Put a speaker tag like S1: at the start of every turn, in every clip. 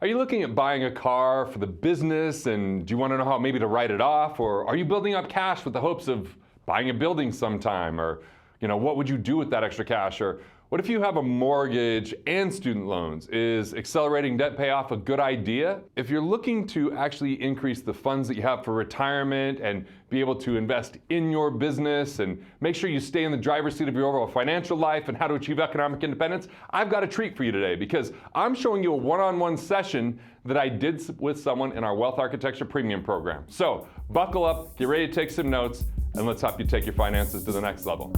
S1: Are you looking at buying a car for the business and do you want to know how maybe to write it off? Or are you building up cash with the hopes of buying a building sometime? Or, what would you do with that extra cash? Or what if you have a mortgage and student loans? Is accelerating debt payoff a good idea? If you're looking to actually increase the funds that you have for retirement and be able to invest in your business and make sure you stay in the driver's seat of your overall financial life and how to achieve economic independence, I've got a treat for you today because I'm showing you a one-on-one session that I did with someone in our Wealth Architecture Premium program. So buckle up, get ready to take some notes, and let's help you take your finances to the next level.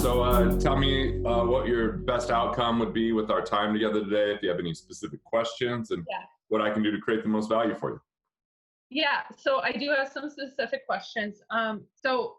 S1: So tell me what your best outcome would be with our time together today, if you have any specific questions, and what I can do to create the most value for you.
S2: Yeah, so I do have some specific questions. So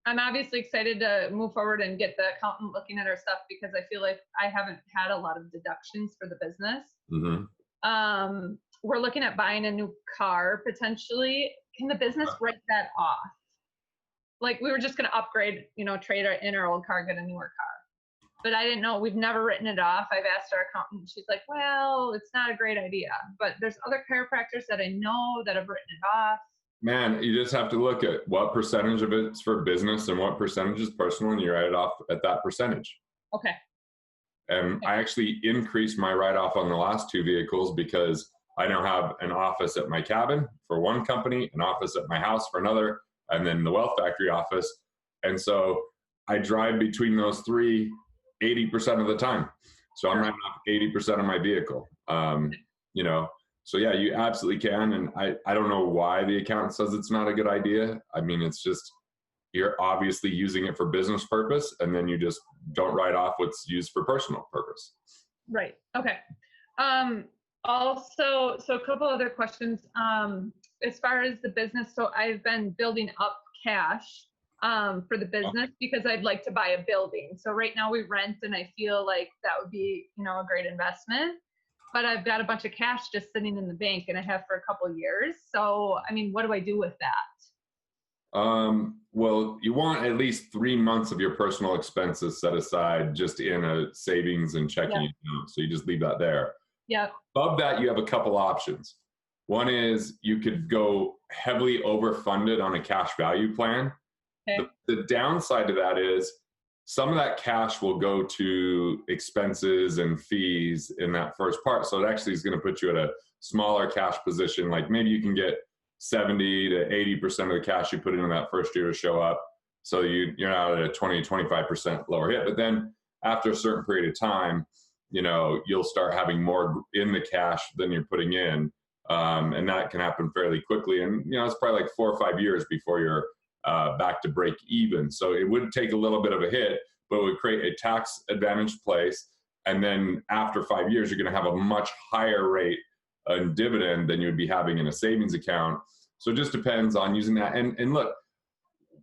S2: I'm obviously excited to move forward and get the accountant looking at our stuff because I feel like I haven't had a lot of deductions for the business.
S1: Mm-hmm.
S2: We're looking at buying a new car potentially. Can the business write that off? Like we were just going to upgrade, trade in our old car, get a newer car. But I didn't know, we've never written it off. I've asked our accountant, she's like, well, it's not a great idea. But there's other chiropractors that I know that have written it off.
S1: Man, you just have to look at what percentage of it's for business and what percentage is personal, and you write it off at that percentage.
S2: Okay.
S1: And I actually increased my write-off on the last two vehicles because I now have an office at my cabin for one company, an office at my house for another, and then the Wealth Factory office. And so I drive between those three 80% of the time. So I'm writing off 80% of my vehicle. So yeah, you absolutely can. And I don't know why the accountant says it's not a good idea. I mean, it's just, you're obviously using it for business purpose, and then you just don't write off what's used for personal purpose.
S2: Right. Okay. Also, so a couple other questions. As far as the business, so I've been building up cash for the business because I'd like to buy a building. So right now we rent, and I feel like that would be, a great investment. But I've got a bunch of cash just sitting in the bank, and I have for a couple of years. So, I mean, what do I do with that?
S1: Well, you want at least 3 months of your personal expenses set aside just in a savings and checking account. So you just leave that there.
S2: Yeah.
S1: Above that, you have a couple options. One is you could go heavily overfunded on a cash value plan.
S2: Okay.
S1: The downside to that is some of that cash will go to expenses and fees in that first part. So it actually is going to put you at a smaller cash position. Like maybe you can get 70 to 80% of the cash you put into that first year to show up. So you're now at a 20, 25% lower hit. But then after a certain period of time, you'll start having more in the cash than you're putting in. And that can happen fairly quickly. And, it's probably like 4 or 5 years before you're back to break even. So it would take a little bit of a hit, but it would create a tax advantaged place. And then after 5 years, you're going to have a much higher rate in dividend than you would be having in a savings account. So it just depends on using that. And look,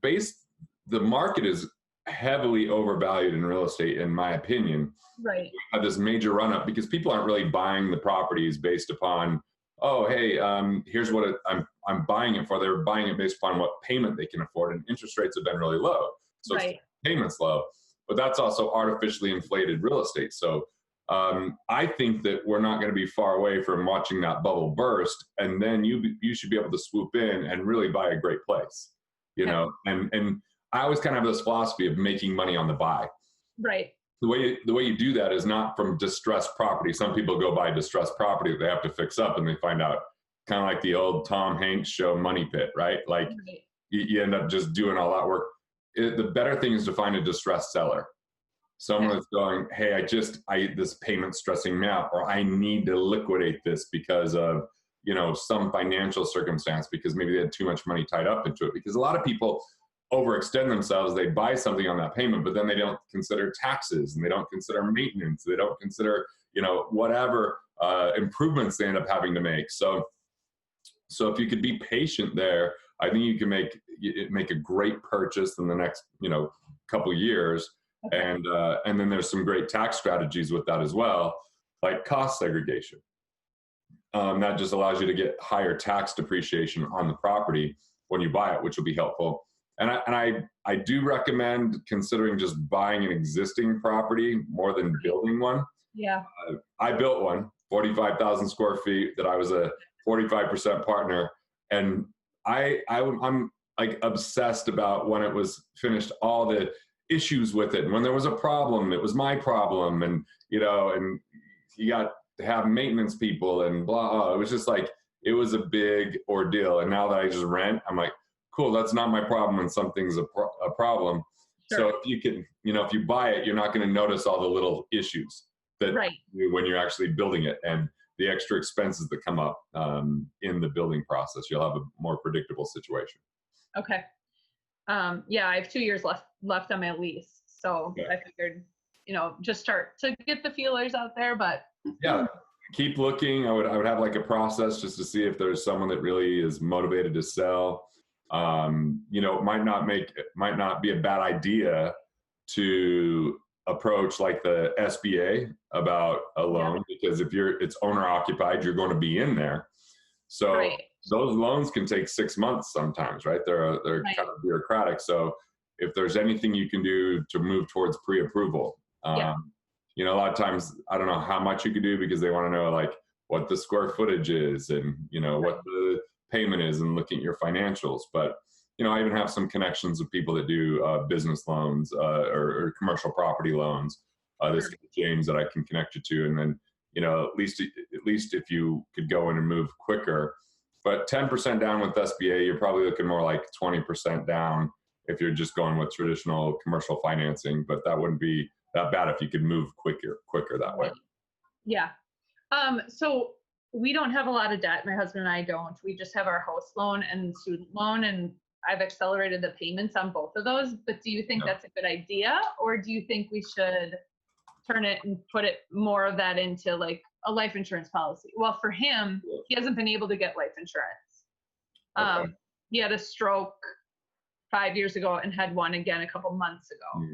S1: the market is heavily overvalued in real estate, in my opinion.
S2: Right.
S1: We had this major run up because people aren't really buying the properties based upon, oh, hey, here's what I'm buying it for. They're buying it based upon what payment they can afford, and interest rates have been really low. So payment's low, but that's also artificially inflated real estate. So I think that we're not going to be far away from watching that bubble burst, and then you should be able to swoop in and really buy a great place, and I always kind of have this philosophy of making money on the buy.
S2: Right.
S1: The way you do that is not from distressed property. Some people go buy distressed property that they have to fix up, and they find out, kind of like the old Tom Hanks show Money Pit, right? Like you end up just doing all that work. The better thing is to find a distressed seller. Someone that's going, hey, this payment's stressing me out, or I need to liquidate this because of, some financial circumstance, because maybe they had too much money tied up into it. Because a lot of people overextend themselves. They buy something on that payment, but then they don't consider taxes, and they don't consider maintenance. They don't consider, whatever improvements they end up having to make. So if you could be patient there, I think you can make a great purchase in the next, couple years. Okay. And then there's some great tax strategies with that as well, like cost segregation. That just allows you to get higher tax depreciation on the property when you buy it, which will be helpful. I do recommend considering just buying an existing property more than building one.
S2: Yeah.
S1: I built one, 45,000 square feet, that I was a 45% partner. And I'm like obsessed about when it was finished, all the issues with it. And when there was a problem, it was my problem. And, and you got to have maintenance people and blah. It was just like, it was a big ordeal. And now that I just rent, I'm like, cool, that's not my problem when something's a problem. Sure. So if you can, if you buy it, you're not going to notice all the little issues that when you're actually building it, and the extra expenses that come up in the building process. You'll have a more predictable situation.
S2: Okay. Yeah, I have 2 years left on my lease. So I figured, just start to get the feelers out there, but
S1: yeah, keep looking. I would have like a process just to see if there's someone that really is motivated to sell. It might not be a bad idea to approach like the SBA about a loan, because if it's owner occupied, you're going to be in there. So those loans can take 6 months sometimes, right? They're kind of bureaucratic. So if there's anything you can do to move towards pre-approval, a lot of times, I don't know how much you could do, because they want to know like what the square footage is and, what the payment is, and looking at your financials. But, I even have some connections with people that do business loans or commercial property loans. This guy, James, that I can connect you to. And then, at least if you could go in and move quicker. But 10% down with SBA, you're probably looking more like 20% down if you're just going with traditional commercial financing. But that wouldn't be that bad if you could move quicker that way.
S2: Yeah. So we don't have a lot of debt. My husband and I don't. We just have our house loan and student loan, and I've accelerated the payments on both of those. But do you think that's a good idea, or do you think we should turn it and put it more of that into like a life insurance policy? Well, for him, he hasn't been able to get life insurance. He had a stroke 5 years ago and had one again a couple months ago.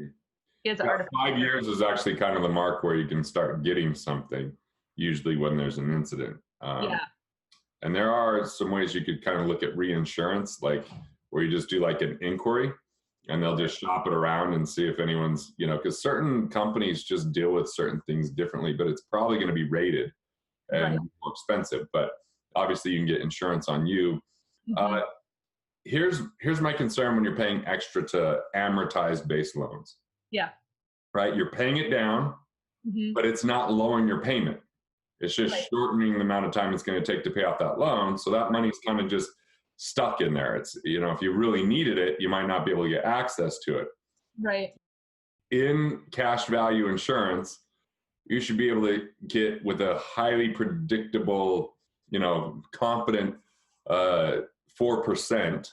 S2: He has
S1: 5 years is actually kind of the mark where you can start getting something, usually when there's an incident. And there are some ways you could kind of look at reinsurance, like where you just do like an inquiry, and they'll just shop it around and see if anyone's, because certain companies just deal with certain things differently, but it's probably going to be rated and more expensive. But obviously you can get insurance on you. Here's my concern when you're paying extra to amortize base loans.
S2: Yeah.
S1: Right? You're paying it down, but it's not lowering your payment. It's just shortening the amount of time it's going to take to pay off that loan. So that money's kind of just stuck in there. It's, if you really needed it, you might not be able to get access to it.
S2: Right.
S1: In cash value insurance, you should be able to get with a highly predictable, confident 4%.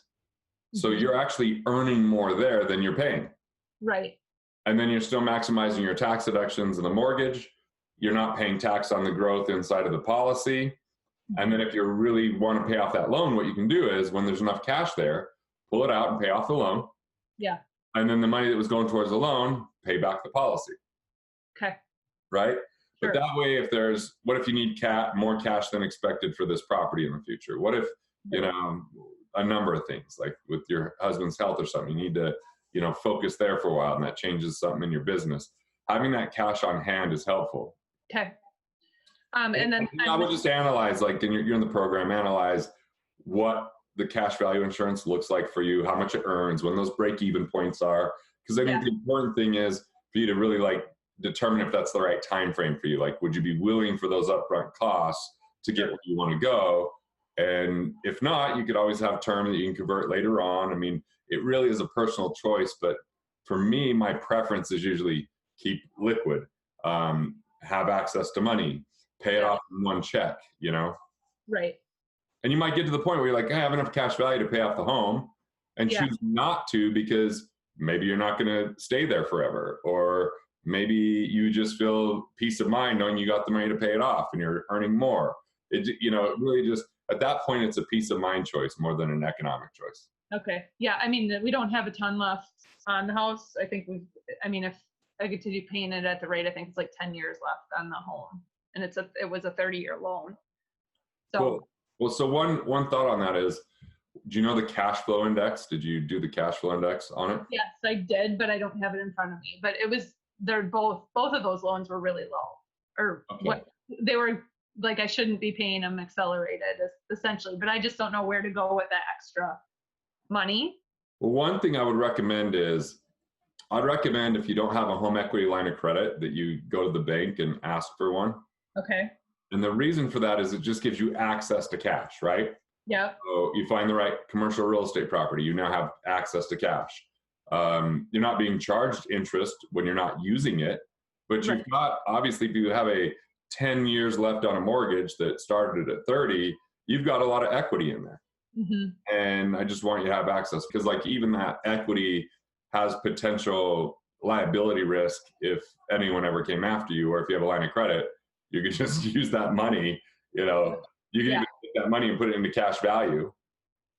S1: So you're actually earning more there than you're paying.
S2: Right.
S1: And then you're still maximizing your tax deductions in the mortgage. You're not paying tax on the growth inside of the policy. And then if you really want to pay off that loan, what you can do is, when there's enough cash there, pull it out and pay off the loan.
S2: Yeah.
S1: And then the money that was going towards the loan, pay back the policy.
S2: Okay.
S1: Right?
S2: Sure.
S1: But that way, what if you need more cash than expected for this property in the future? What if, a number of things, like with your husband's health or something, you need to, focus there for a while, and that changes something in your business. Having that cash on hand is helpful.
S2: Okay. And then
S1: I would just analyze, like, and you're in the program, analyze what the cash value insurance looks like for you, how much it earns, when those break-even points are. Because I think the important thing is for you to really like determine if that's the right time frame for you. Like, would you be willing for those upfront costs to get where you want to go? And if not, you could always have term that you can convert later on. I mean, it really is a personal choice, but for me, my preference is usually keep liquid, have access to money, pay it off in one check,
S2: Right.
S1: And you might get to the point where you're like, I have enough cash value to pay off the home, and choose not to, because maybe you're not going to stay there forever. Or maybe you just feel peace of mind knowing you got the money to pay it off and you're earning more. It really just, at that point, it's a peace of mind choice more than an economic choice.
S2: Okay. Yeah. I mean, we don't have a ton left on the house. I think if I get to be paying it at the rate, I think it's like 10 years left on the home, and it was a 30-year loan. So,
S1: well, so one thought on that is, Do you know the cash flow index? Did you do the cash flow index on it?
S2: Yes, I did, but I don't have it in front of me. But they're both of those loans were really low, or
S1: Okay.
S2: what they were like. I shouldn't be paying them accelerated, essentially. But I just don't know where to go with that extra money.
S1: Well, one thing I would recommend is, I'd recommend if you don't have a home equity line of credit that you go to the bank and ask for one.
S2: Okay.
S1: And the reason for that is it just gives you access to cash, right?
S2: Yep.
S1: So you find the right commercial real estate property, you now have access to cash. You're not being charged interest when you're not using it, but you've
S2: Right.
S1: got, obviously, if you have a 10 years left on a mortgage that started at 30, you've got a lot of equity in there.
S2: Mm-hmm.
S1: And I just want you to have access, because like even that equity has potential liability risk if anyone ever came after you, or if you have a line of credit, you could just use that money, you know, you can
S2: Yeah.
S1: even take that money and put it into cash value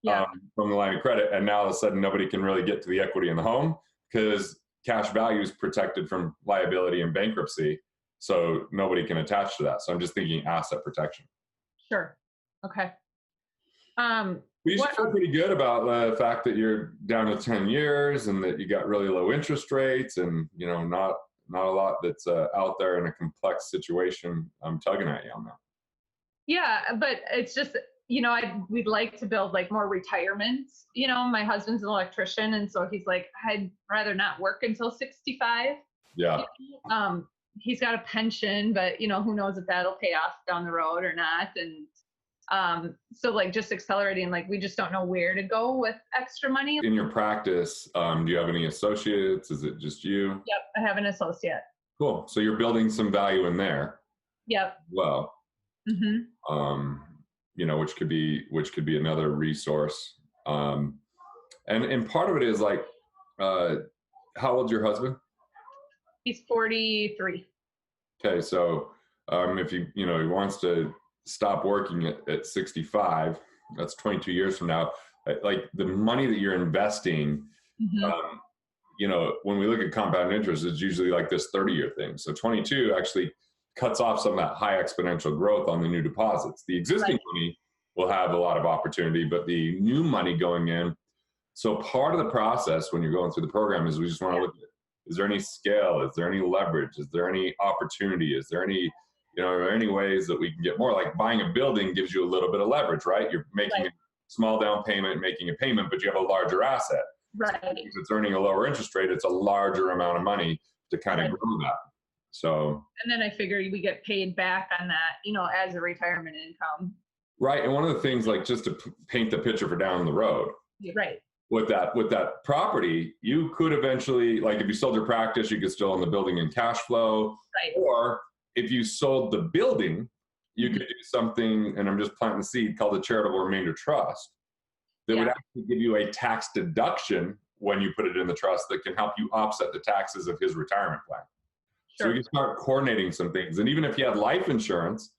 S2: Yeah.
S1: from the line of credit. And now all of a sudden nobody can really get to the equity in the home because cash value is protected from liability and bankruptcy. So nobody can attach to that. So I'm just thinking asset protection.
S2: Sure. Okay.
S1: We should feel pretty good about the fact that you're down to 10 years and that you got really low interest rates, and you know, not a lot that's out there in a complex situation. I'm tugging at you on that.
S2: Yeah, but it's just, we'd like to build like more retirements. My husband's an electrician, and so he's like, I'd rather not work until 65.
S1: Yeah.
S2: He's got a pension, but who knows if that'll pay off down the road or not. And so like just accelerating, like we just don't know where to go with extra money.
S1: In your practice, do you have any associates? Is it just you?
S2: Yep, I have an associate.
S1: Cool. So you're building some value in there.
S2: Yep.
S1: Well,
S2: Mm-hmm.
S1: which could be another resource. And part of it is like, how old's your husband?
S2: He's 43.
S1: Okay, so if he wants to stop working at 65, that's 22 years from now. Like the money that you're investing, when we look at compound interest, it's usually like this 30-year thing. So 22 actually cuts off some of that high exponential growth on the new deposits. The existing money will have a lot of opportunity, but the new money going in. So part of the process when you're going through the program is we just want to look at, is there any scale? Is there any leverage? Is there any opportunity? Is there any, are there any ways that we can get more? Like buying a building gives you a little bit of leverage, right? You're making a small down payment, making a payment, but you have a larger asset.
S2: Right.
S1: So if it's earning a lower interest rate, it's a larger amount of money to kind of grow that. So.
S2: And then I figure we get paid back on that, as a retirement income.
S1: Right. And one of the things, like just to paint the picture for down the road.
S2: Right.
S1: With that property, you could eventually, like if you sold your practice, you could still own the building in cash flow.
S2: Right.
S1: Or if you sold the building, you could do something, and I'm just planting the seed, called a charitable remainder trust that would actually give you a tax deduction when you put it in the trust that can help you offset the taxes of his retirement plan. Sure. So you can start coordinating some things. And even if you had life insurance,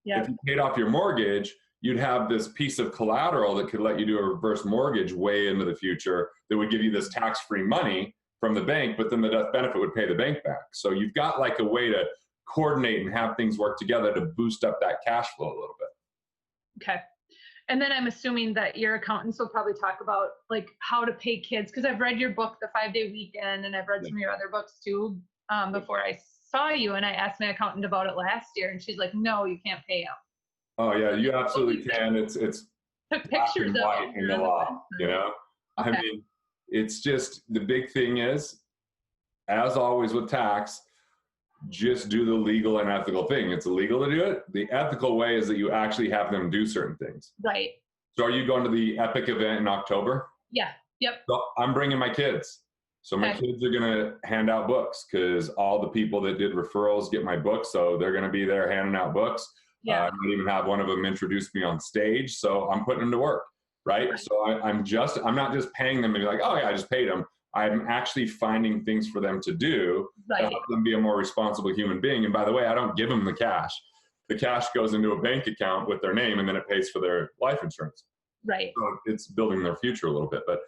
S1: if you paid off your mortgage, you'd have this piece of collateral that could let you do a reverse mortgage way into the future that would give you this tax-free money from the bank, but then the death benefit would pay the bank back. So you've got like a way to coordinate and have things work together to boost up that cash flow a little bit.
S2: Okay. And then I'm assuming that your accountants will probably talk about like how to pay kids, because I've read your book, The 5-Day Weekend, and I've read some of your other books too before I saw you, and I asked my accountant about it last year, and she's like, no, you can't pay them.
S1: Oh yeah, you absolutely can. It's
S2: took pictures of it
S1: in the law, Okay. I mean, it's just, the big thing is, as always with tax, just do the legal and ethical thing. It's illegal to do it. The ethical way is that you actually have them do certain things.
S2: Right.
S1: So are you going to the Epic event in October?
S2: Yeah. Yep.
S1: So I'm bringing my kids. So my kids are going to hand out books, because all the people that did referrals get my books. So they're going to be there handing out books. I might even have one of them introduce me on stage. So I'm putting them to work, right? So I'm not just paying them and be like, oh yeah, I just paid them. I'm actually finding things for them to do to help them be a more responsible human being. And by the way, I don't give them the cash. The cash goes into a bank account with their name, and then it pays for their life insurance.
S2: Right.
S1: So it's building their future a little bit. But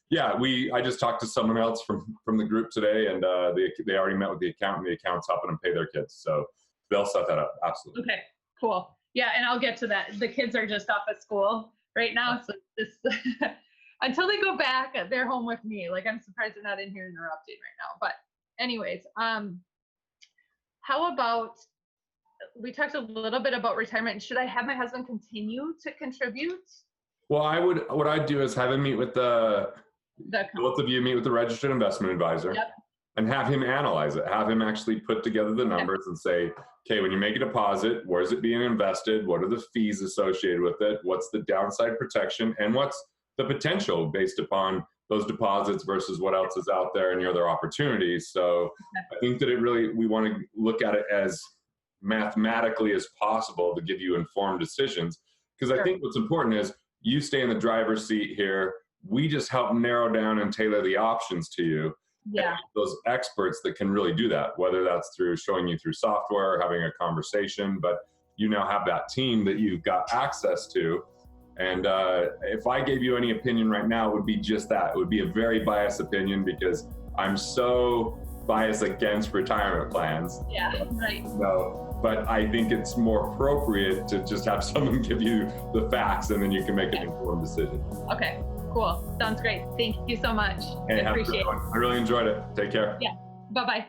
S1: yeah, I just talked to someone else from the group today, and they already met with the accountant. The accountant's helping them pay their kids. So they'll set that up. Absolutely.
S2: Okay. Cool. Yeah, and I'll get to that. The kids are just off at school. Right now, it's like this until they go back, they're home with me. Like, I'm surprised they're not in here interrupting right now. But anyways, how about we talked a little bit about retirement. Should I have my husband continue to contribute?
S1: Well, what I'd do is have him meet with both of you meet with the registered investment advisor.
S2: Yep.
S1: And have him analyze it. Have him actually put together the numbers and say, okay, when you make a deposit, where's it being invested? What are the fees associated with it? What's the downside protection? And what's the potential based upon those deposits versus what else is out there and your other opportunities? So I think that we want to look at it as mathematically as possible to give you informed decisions. Because I think what's important is you stay in the driver's seat here. We just help narrow down and tailor the options to you.
S2: Yeah.
S1: Those experts that can really do that, whether that's through showing you through software, or having a conversation, but you now have that team that you've got access to. And if I gave you any opinion right now, it would be just that. It would be a very biased opinion because I'm so biased against retirement plans.
S2: Yeah, right.
S1: No, but I think it's more appropriate to just have someone give you the facts and then you can make an informed decision.
S2: Okay. Cool. Sounds great. Thank you so much.
S1: Hey,
S2: I appreciate it.
S1: I really enjoyed it. Take care.
S2: Yeah. Bye-bye.